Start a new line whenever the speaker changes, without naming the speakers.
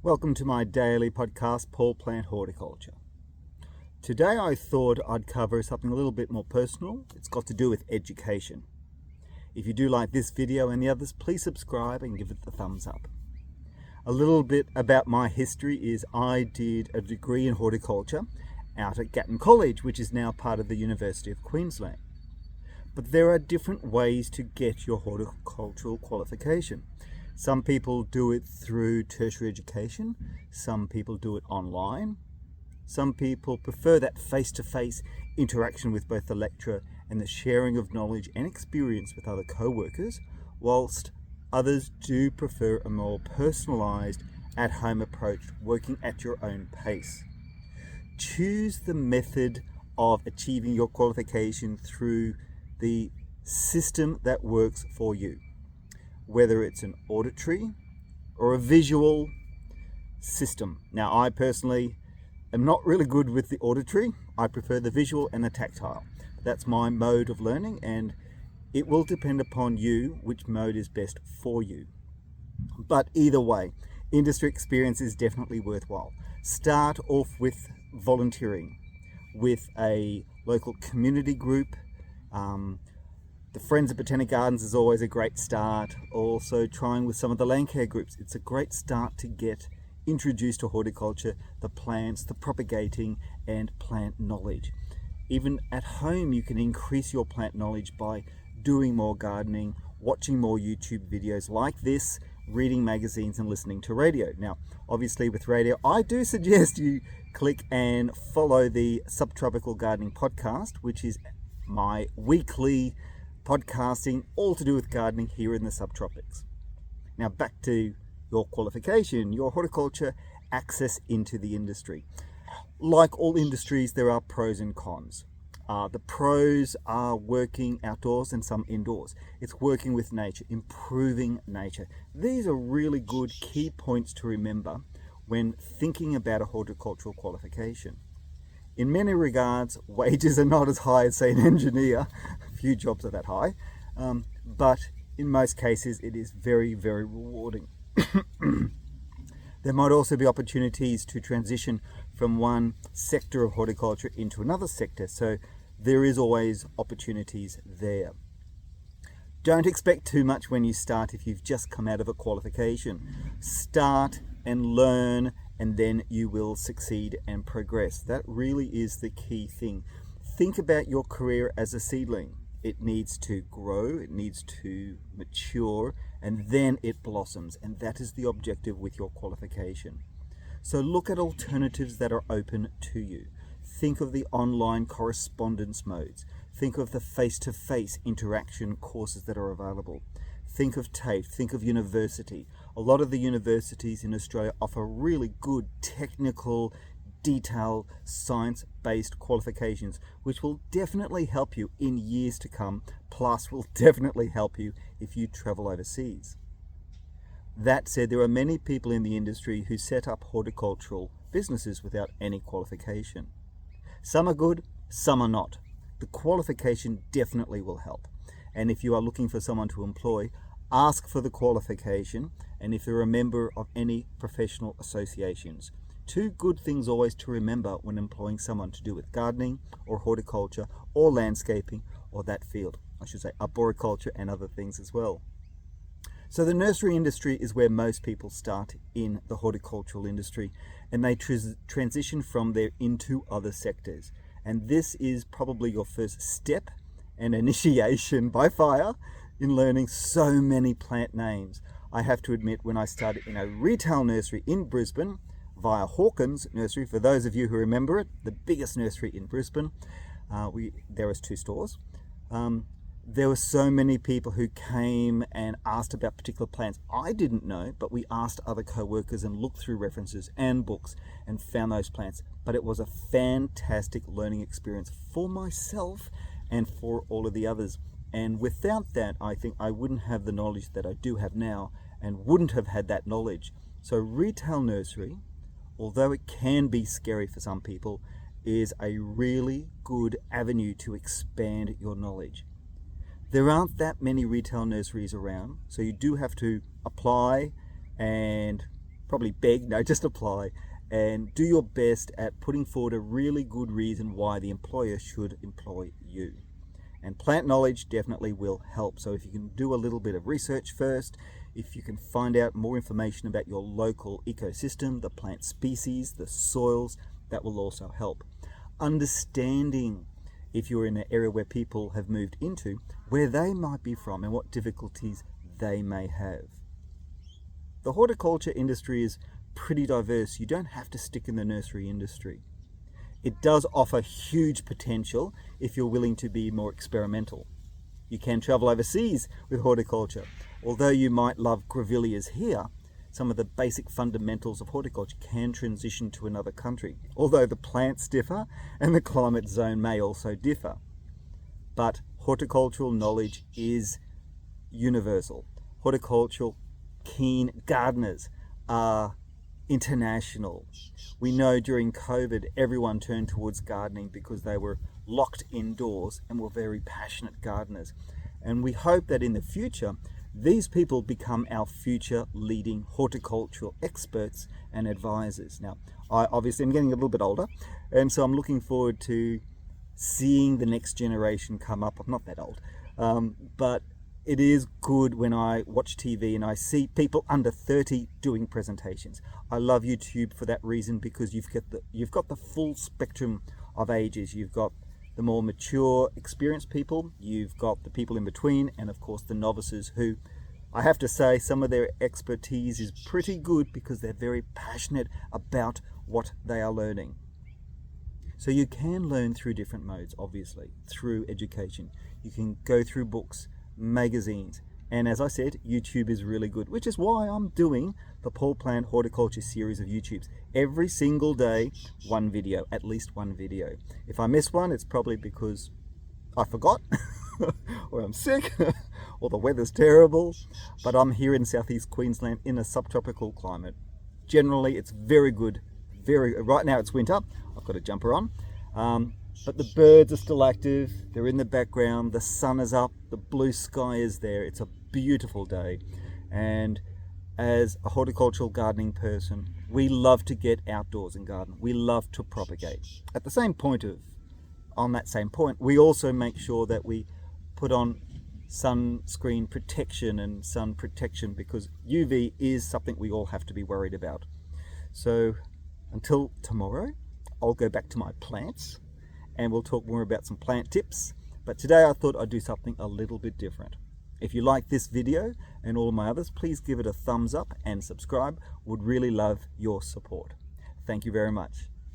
Welcome to my daily podcast, Paul Plant Horticulture. Today I thought I'd cover something a little bit more personal. It's got to do with education. If you do like this video and the others, please subscribe and give it the thumbs up. A little bit about my history is I did a degree in horticulture out at Gatton College, which is now part of the University of Queensland. But there are different ways to get your horticultural qualification. Some people do it through tertiary education, some people do it online, some people prefer that face-to-face interaction with both the lecturer and the sharing of knowledge and experience with other co-workers, whilst others do prefer a more personalised, at-home approach, working at your own pace. Choose the method of achieving your qualification through the system that works for you. Whether it's an auditory or a visual system. Now, I personally am not really good with the auditory. I prefer the visual and the tactile. That's my mode of learning, and it will depend upon you which mode is best for you. But either way, industry experience is definitely worthwhile. Start off with volunteering with a local community group. The Friends of Botanic Gardens is always a great start. Also trying with some of the land care groups. It's a great start to get introduced to horticulture, the plants, the propagating and plant knowledge. Even at home you can increase your plant knowledge by doing more gardening, watching more YouTube videos like this, reading magazines and listening to radio. Now obviously with radio I do suggest you click and follow the Subtropical Gardening Podcast, which is my weekly podcasting, all to do with gardening here in the subtropics. Now back to your qualification, your horticulture access into the industry. Like all industries, there are pros and cons. The pros are working outdoors and some indoors. It's working with nature, improving nature. These are really good key points to remember when thinking about a horticultural qualification. In many regards, wages are not as high as, say, an engineer. Few jobs are that high, but in most cases it is very, very rewarding. There might also be opportunities to transition from one sector of horticulture into another sector, so there is always opportunities there. Don't expect too much when you start if you've just come out of a qualification. Start and learn, and then you will succeed and progress. That really is the key thing. Think about your career as a seedling. It needs to grow, it needs to mature, and then it blossoms. And that is the objective with your qualification. So look at alternatives that are open to you. Think of the online correspondence modes. Think of the face-to-face interaction courses that are available. Think of TAFE, think of university. A lot of the universities in Australia offer really good technical, detailed, science-based qualifications, which will definitely help you in years to come, plus will definitely help you if you travel overseas. That said, there are many people in the industry who set up horticultural businesses without any qualification. Some are good, some are not. The qualification definitely will help. And if you are looking for someone to employ, ask for the qualification, and if you're a member of any professional associations. Two good things always to remember when employing someone to do with gardening or horticulture or landscaping or that field. I should say arboriculture and other things as well. So the nursery industry is where most people start in the horticultural industry, and they transition from there into other sectors. And this is probably your first step and initiation by fire in learning so many plant names. I have to admit, when I started in a retail nursery in Brisbane via Hawkins Nursery, for those of you who remember it, the biggest nursery in Brisbane, there was 2 stores. There were so many people who came and asked about particular plants. I didn't know, but we asked other co-workers and looked through references and books and found those plants. But it was a fantastic learning experience for myself and for all of the others. And without that, I think I wouldn't have the knowledge that I do have now and wouldn't have had that knowledge. So retail nursery, although it can be scary for some people, is a really good avenue to expand your knowledge. There aren't that many retail nurseries around, so you do have to apply and probably beg, no, just apply, and do your best at putting forward a really good reason why the employer should employ you. And plant knowledge definitely will help. So if you can do a little bit of research first, if you can find out more information about your local ecosystem, the plant species, the soils, that will also help. Understanding, if you're in an area where people have moved into, where they might be from and what difficulties they may have. The horticulture industry is pretty diverse. You don't have to stick in the nursery industry. It does offer huge potential if you're willing to be more experimental. You can travel overseas with horticulture. Although you might love grevilleas here, some of the basic fundamentals of horticulture can transition to another country, although the plants differ and the climate zone may also differ. But horticultural knowledge is universal. Horticultural keen gardeners are international. We know during COVID everyone turned towards gardening because they were locked indoors and were very passionate gardeners. And we hope that in the future these people become our future leading horticultural experts and advisors. Now, I obviously am getting a little bit older, and so I'm looking forward to seeing the next generation come up. I'm not that old, but it is good when I watch TV and I see people under 30 doing presentations. I love YouTube for that reason, because you've got the full spectrum of ages. You've got the more mature, experienced people, you've got the people in between, and of course the novices, who I have to say some of their expertise is pretty good because they're very passionate about what they are learning. So you can learn through different modes, obviously, through education. You can go through books, magazines, and as I said, YouTube is really good, which is why I'm doing the Paul Plant Horticulture series of YouTubes. Every single day, one video, at least one video. If I miss one, it's probably because I forgot, or I'm sick, or the weather's terrible, but I'm here in southeast Queensland in a subtropical climate. Generally, it's very good. Right now it's winter, I've got a jumper on, but the birds are still active, they're in the background, the sun is up, the blue sky is there. It's a beautiful day, and as a horticultural gardening person, we love to get outdoors and garden. We love to propagate. On that same point, we also make sure that we put on sunscreen protection and sun protection, because UV is something we all have to be worried about. So until tomorrow, I'll go back to my plants and we'll talk more about some plant tips. But today I thought I'd do something a little bit different. If you like this video and all of my others, please give it a thumbs up and subscribe. Would really love your support. Thank you very much.